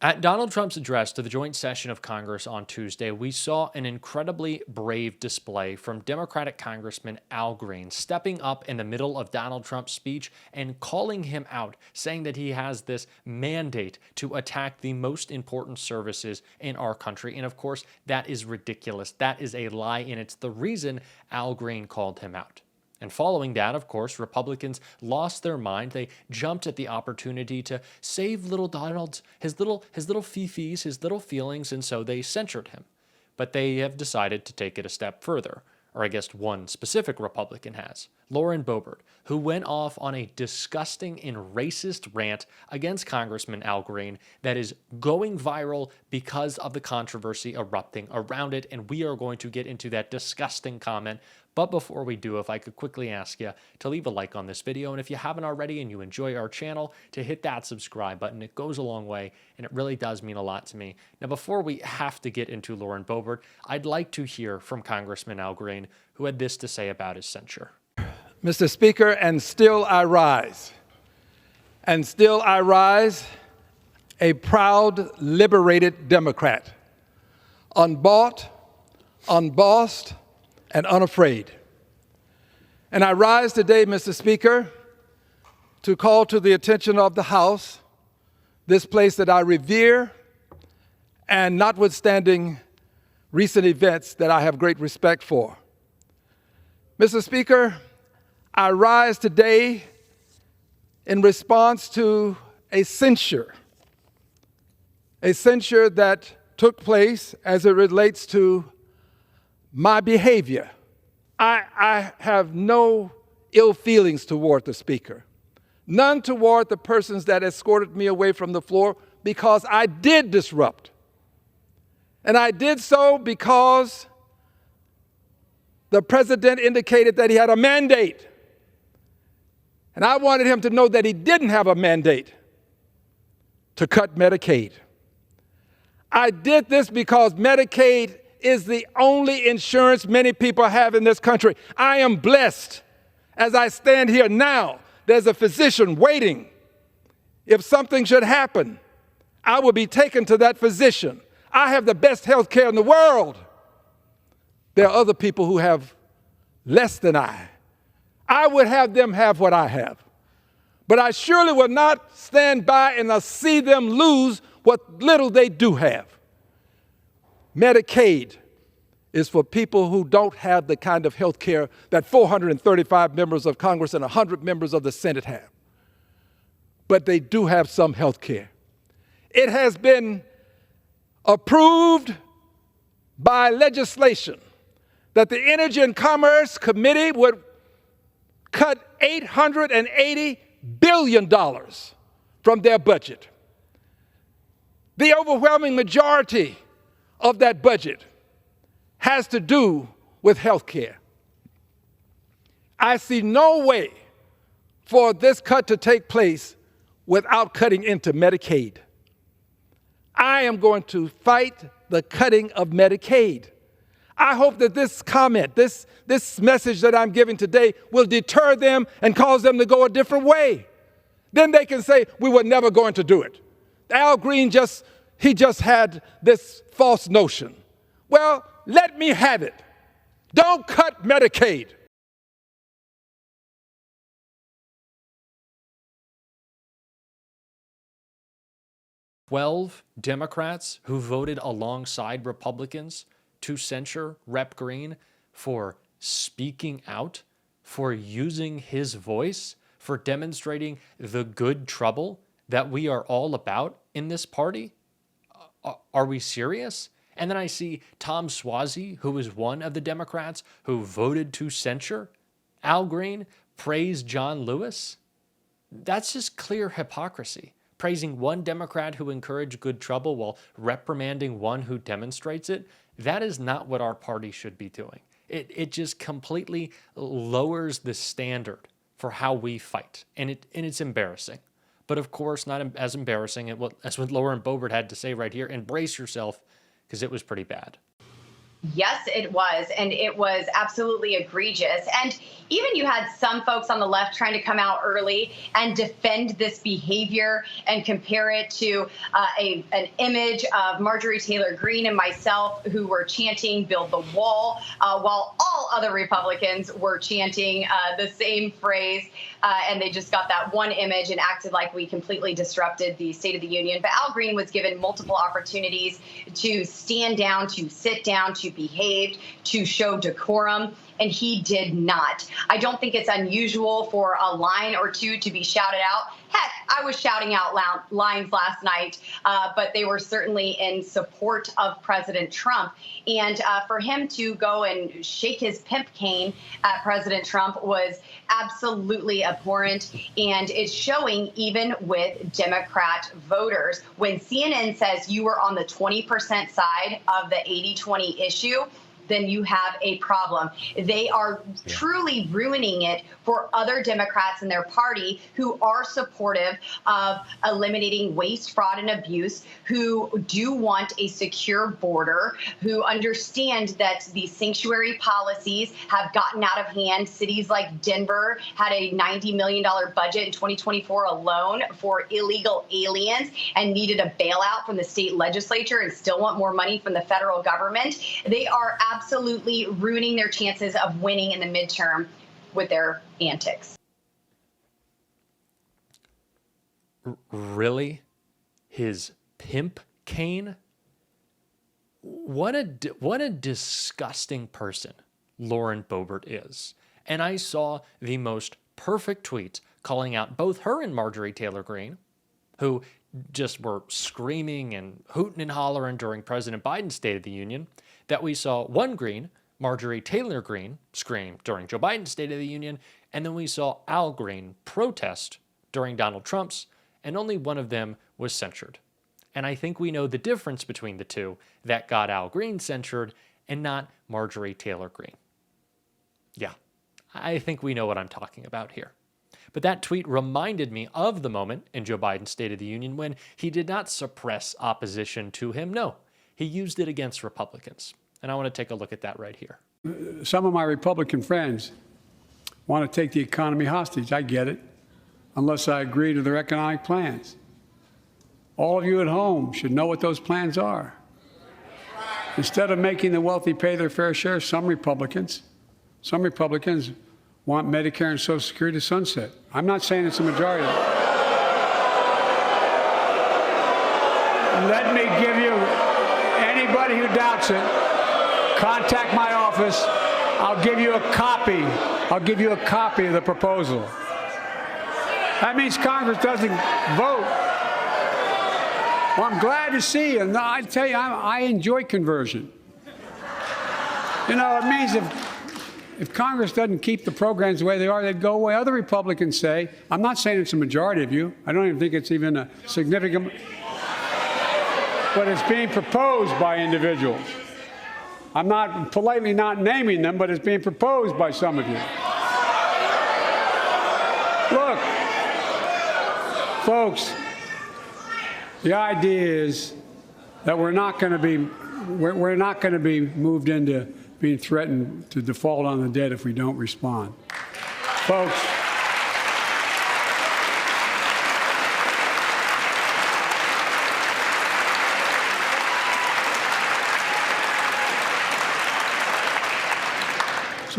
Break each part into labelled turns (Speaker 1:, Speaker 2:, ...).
Speaker 1: At Donald Trump's address to the joint session of Congress on Tuesday, we saw an incredibly brave display from Democratic Congressman Al Green stepping up in the middle of Donald Trump's speech and calling him out, saying that he has this mandate to attack the most important services in our country. And of course, that is ridiculous. That is a lie, and it's the reason Al Green called him out. And following that, of course, Republicans lost their mind. They jumped at the opportunity to save little Donald's, his little fifis, his little feelings, and so they censured him. But they have decided to take it a step further, or I guess one specific Republican has, Lauren Boebert, who went off on a disgusting and racist rant against Congressman Al Green that is going viral because of the controversy erupting around it, and we are going to get into that disgusting comment. But before we do, if I could quickly ask you to leave a like on this video, and if you haven't already and you enjoy our channel, to hit that subscribe button. It goes a long way, and it really does mean a lot to me. Now, before we have to get into Lauren Boebert, I'd like to hear from Congressman Al Green, who had this to say about his censure.
Speaker 2: Mr. Speaker, and still I rise. And still I rise, a proud, liberated Democrat, unbought, unbossed, and unafraid. And I rise today, Mr. Speaker, to call to the attention of the House this place that I revere, and notwithstanding recent events that I have great respect for. Mr. Speaker, I rise today in response to a censure that took place as it relates to my behavior. I have no ill feelings toward the Speaker, none toward the persons that escorted me away from the floor, because I did disrupt. And I did so because the President indicated that he had a mandate. And I wanted him to know that he didn't have a mandate to cut Medicaid. I did this because Medicaid is the only insurance many people have in this country. I am blessed. As I stand here now, there's a physician waiting. If something should happen, I will be taken to that physician. I have the best health care in the world. There are other people who have less than I. I would have them have what I have. But I surely will not stand by and see them lose what little they do have. Medicaid is for people who don't have the kind of health care that 435 members of Congress and 100 members of the Senate have. But they do have some health care. It has been approved by legislation that the Energy and Commerce Committee would cut $880 billion from their budget. The overwhelming majority of that budget has to do with health care. I see no way for this cut to take place without cutting into Medicaid. I am going to fight the cutting of Medicaid. I hope that this comment, this message that I'm giving today will deter them and cause them to go a different way. Then they can say, we were never going to do it. Al Green just had this false notion. Well, let me have it. Don't cut Medicaid.
Speaker 1: "12 Democrats who voted alongside Republicans to censure Rep. Green for speaking out, for using his voice, for demonstrating the good trouble that we are all about in this party? Are we serious?" And then I see Tom Suozzi, who is one of the Democrats who voted to censure Al Green, praise John Lewis. That's just clear hypocrisy. Praising one Democrat who encouraged good trouble while reprimanding one who demonstrates it. That is not what our party should be doing. It just completely lowers the standard for how we fight. And it's embarrassing. But of course, not as embarrassing as what Lauren Boebert had to say right here. Embrace yourself, because it was pretty bad.
Speaker 3: Yes, it was. And it was absolutely egregious. And even you had some folks on the left trying to come out early and defend this behavior and compare it to an image of Marjorie Taylor Greene and myself, who were chanting "Build the Wall," while all other Republicans were chanting the same phrase. And they just got that one image and acted like we completely disrupted the State of the Union. But Al Green was given multiple opportunities to stand down, to sit down, to behave, to show decorum, and he did not. I don't think it's unusual for a line or two to be shouted out. Heck, I was shouting out lines last night, but they were certainly in support of President Trump. And for him to go and shake his pimp cane at President Trump was absolutely abhorrent. And it's showing even with Democrat voters. When CNN says you were on the 20% side of the 80-20 issue, then you have a problem. They are truly ruining it for other Democrats in their party who are supportive of eliminating waste, fraud, and abuse, who do want a secure border, who understand that the sanctuary policies have gotten out of hand. Cities like Denver had a $90 million budget in 2024 alone for illegal aliens and needed a bailout from the state legislature and still want more money from the federal government. They are absolutely ruining their chances of winning in the midterm with their antics.
Speaker 1: Really? His pimp cane? What a disgusting person Lauren Boebert is. And I saw the most perfect tweet calling out both her and Marjorie Taylor Greene, who just were screaming and hooting and hollering during President Biden's State of the Union, that we saw one Greene, Marjorie Taylor Greene, scream during Joe Biden's State of the Union, and then we saw Al Green protest during Donald Trump's, and only one of them was censured. And I think we know the difference between the two that got Al Green censured and not Marjorie Taylor Greene. Yeah, I think we know what I'm talking about here. But that tweet reminded me of the moment in Joe Biden's State of the Union when he did not suppress opposition to him. No, he used it against Republicans. And I want to take a look at that right here.
Speaker 4: Some of my Republican friends want to take the economy hostage. I get it, unless I agree to their economic plans. All of you at home should know what those plans are. Instead of making the wealthy pay their fair share, some Republicans want Medicare and Social Security to sunset. I'm not saying it's a majority. Let me give you, anybody who doubts it, contact my office. I'll give you a copy. I'll give you a copy of the proposal. That means Congress doesn't vote. Well, I'm glad to see you. And I tell you, I enjoy conversion. You know, it means if Congress doesn't keep the programs the way they are, they'd go away. Other Republicans say, I'm not saying it's a majority of you. I don't even think it's even a significant, but it's being proposed by individuals. I'm not politely not naming them, but it's being proposed by some of you. Look, folks, the idea is that we're not going to be moved into being threatened to default on the debt if we don't respond.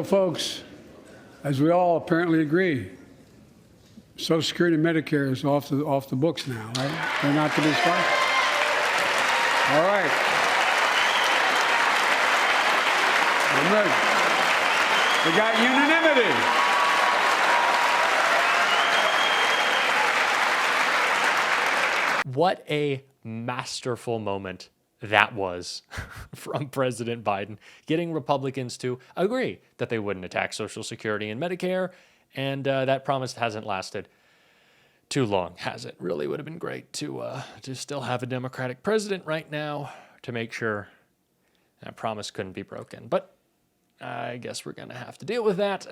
Speaker 4: Folks, as we all apparently agree, Social Security and Medicare is off the books now, right? They're not to be sponsored. All right. We got unanimity.
Speaker 1: What a masterful moment that was from President Biden, getting Republicans to agree that they wouldn't attack Social Security and Medicare, and that promise hasn't lasted too long, has it? Really would have been great to still have a Democratic president right now to make sure that promise couldn't be broken. But I guess we're going to have to deal with that.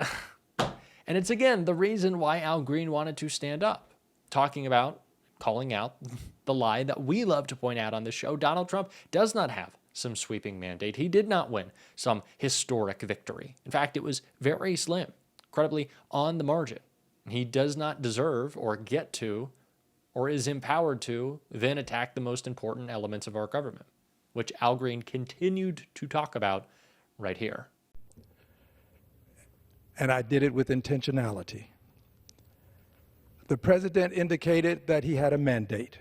Speaker 1: And it's, again, the reason why Al Green wanted to stand up, talking about, calling out the lie that we love to point out on the show. Donald Trump does not have some sweeping mandate. He did not win some historic victory. In fact, it was very slim, incredibly on the margin. He does not deserve or get to or is empowered to then attack the most important elements of our government, which Al Green continued to talk about right here.
Speaker 2: And I did it with intentionality. The president indicated that he had a mandate.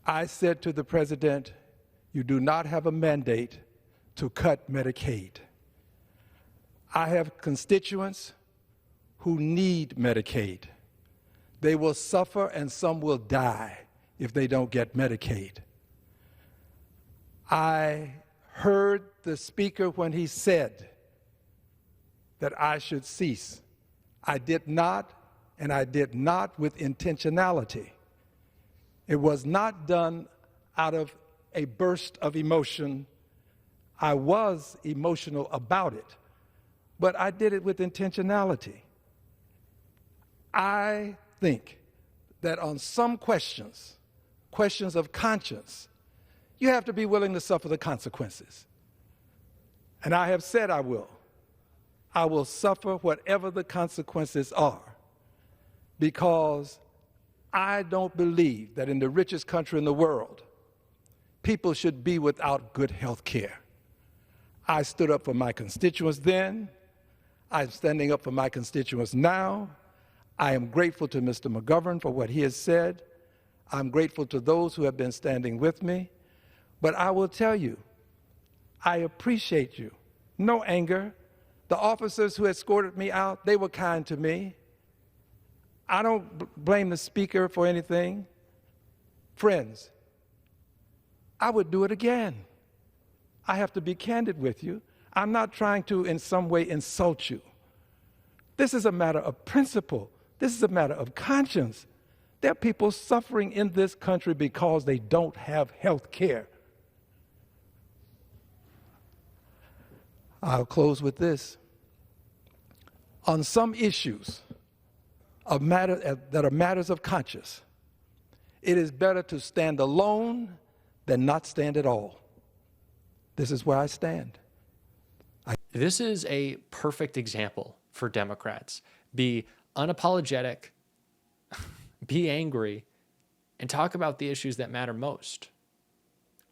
Speaker 2: I said to the president, you do not have a mandate to cut Medicaid. I have constituents who need Medicaid. They will suffer and some will die if they don't get Medicaid. I heard the speaker when he said that I should cease. I did not, and I did not with intentionality. It was not done out of a burst of emotion. I was emotional about it, but I did it with intentionality. I think that on some questions, questions of conscience, you have to be willing to suffer the consequences. And I have said I will. I will suffer whatever the consequences are, because I don't believe that in the richest country in the world, people should be without good health care. I stood up for my constituents then. I'm standing up for my constituents now. I am grateful to Mr. McGovern for what he has said. I'm grateful to those who have been standing with me. But I will tell you, I appreciate you. No anger. The officers who escorted me out, they were kind to me. I don't blame the speaker for anything. Friends, I would do it again. I have to be candid with you. I'm not trying to in some way insult you. This is a matter of principle. This is a matter of conscience. There are people suffering in this country because they don't have health care. I'll close with this. On some issues that are matters of conscience, it is better to stand alone than not stand at all. This is where I stand.
Speaker 1: This is a perfect example for Democrats. Be unapologetic, be angry, and talk about the issues that matter most.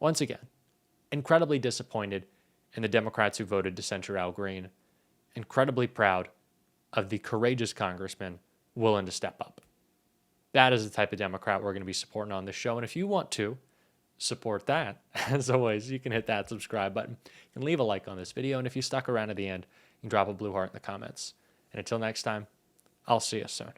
Speaker 1: Once again, incredibly disappointed in the Democrats who voted to censure Al Green. Incredibly proud of the courageous congressman willing to step up. That is the type of Democrat we're going to be supporting on this show. And if you want to support that, as always, you can hit that subscribe button. You can leave a like on this video. And if you stuck around to the end, you can drop a blue heart in the comments. And until next time, I'll see you soon.